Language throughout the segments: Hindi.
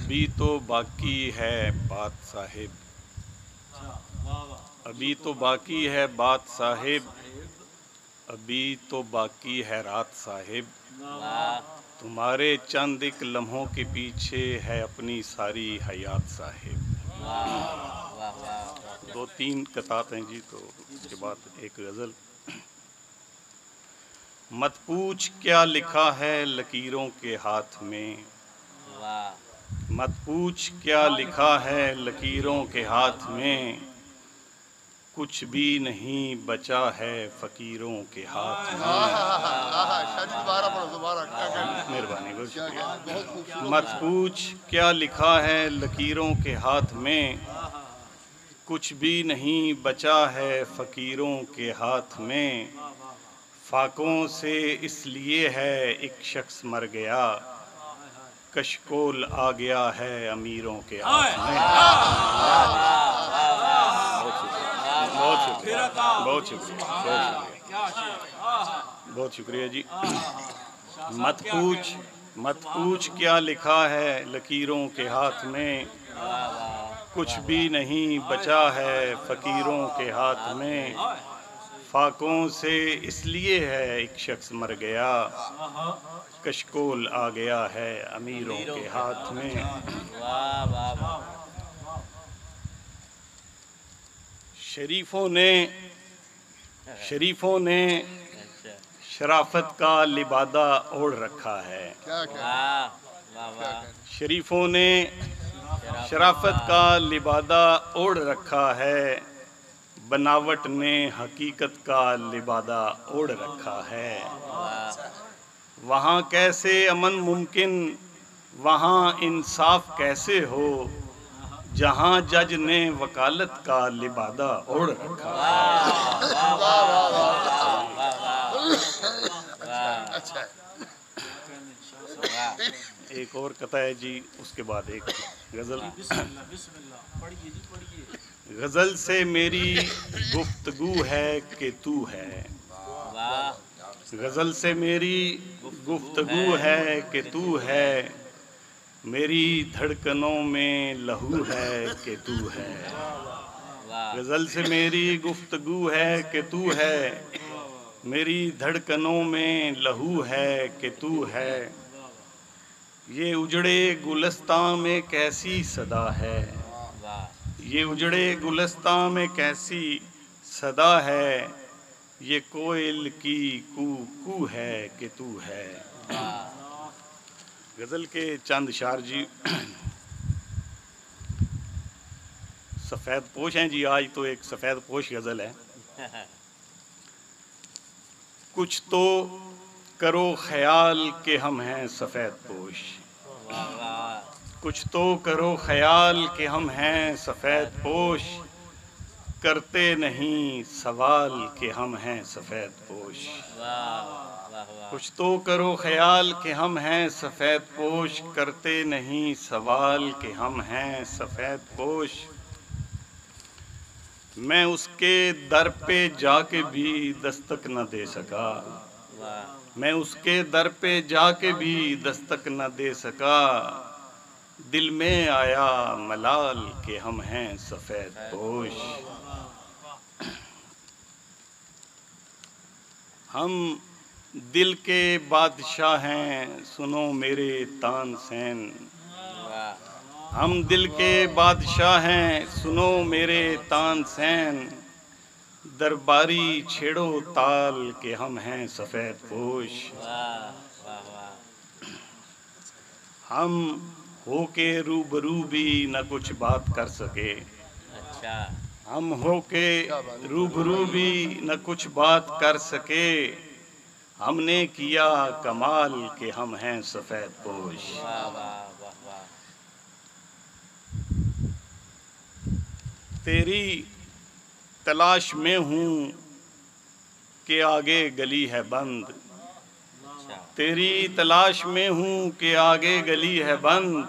अभी तो बाकी है बात साहिब, अभी तो बाकी है बात साहिब, अभी तो बाकी है रात साहिब। तुम्हारे चंद एक लम्हों के पीछे है अपनी सारी हयात साहिब। दो तीन कतात हैं जी, तो उसके बाद एक गज़ल। मत पूछ क्या लिखा है लकीरों के हाथ में, मत पूछ क्या लिखा है लकीरों के हाथ में, कुछ भी नहीं बचा है फकीरों के हाथ में। मेहरबानी, बहुत शुक्रिया। मत पूछ क्या लिखा है लकीरों के हाथ में, कुछ भी नहीं बचा है फकीरों के हाथ में। फाकों से इसलिए है एक शख्स मर गया, कशकोल आ गया है अमीरों के हाथ में। बहुत शुक्रिया, बहुत शुक्रिया, बहुत शुक्रिया जी। मत पूछ क्या लिखा है लकीरों के हाथ में, कुछ भी नहीं बचा है फकीरों के हाथ में। फाकों से इसलिए है एक शख्स मर गया, कशकोल आ गया है अमीरों के हाथ में। शरीफों ने शराफत का लिबादा ओढ़ रखा है। शरीफों ने शराफत का लिबादा ओढ़ रखा है, बनावट ने हकीकत का लिबादा ओढ़ रखा है। वहाँ कैसे अमन मुमकिन, वहाँ इंसाफ कैसे हो, जहाँ जज ने वकालत का लिबादा ओढ़ रखा है। एक और कथा है जी, उसके बाद एक गज़ल। गज़ल से मेरी गुफ्तगू है कि तू है, गज़ल से मेरी गुफ्तगू है कि तू है, मेरी धड़कनों में लहू है कि तू है। गज़ल से मेरी गुफ्तगू है कि तू है, मेरी धड़कनों में लहू है कि तू है। ये उजड़े गुलस्तां में कैसी सदा है, ये उजड़े गुलस्तां में कैसी सदा है, ये कोयल की कू कू है कि तू है। गज़ल के चंद शार जी। सफ़ेद पोश हैं जी, आज तो एक सफ़ेद पोश गज़ल है। कुछ तो करो ख्याल कि हम हैं सफ़ेद पोश, कुछ तो करो ख्याल कि हम हैं सफ़ेद पोश, करते नहीं सवाल कि हम हैं सफ़ेद पोश। कुछ तो करो ख्याल कि हम हैं सफ़ेद पोश, करते नहीं सवाल कि हम हैं सफ़ेद पोश। मैं उसके दर पे जाके भी दस्तक न दे सका, मैं उसके दर पे जाके भी दस्तक न दे सका, दिल में आया मलाल कि हम हैं सफ़ेद पोश। हम दिल के बादशाह हैं सुनो मेरे तानसेन, हम दिल के बादशाह हैं सुनो मेरे तानसेन, दरबारी छेड़ो ताल के हम हैं सफ़ेद पोश। हम होके रूबरू भी न कुछ बात कर सके, हम होके रूबरू भी न कुछ बात कर सके, हमने किया कमाल कि हम हैं सफ़ेद पोश। तेरी तलाश में हूँ कि आगे गली है बंद, तेरी तलाश में हूँ कि आगे गली है बंद,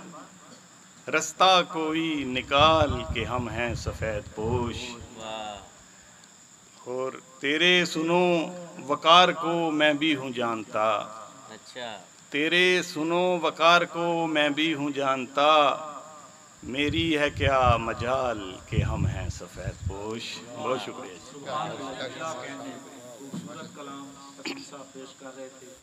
रास्ता कोई निकाल कि हम हैं सफ़ेद पोश। और तेरे सुनो वकार को मैं भी हूँ जानता, तेरे सुनो वकार को मैं भी हूँ जानता, मेरी है क्या मजाल कि हम हैं सफ़ेद पोश। बहुत शुक्रिया। खूबसूरत कलाम पेश कर रहे थे।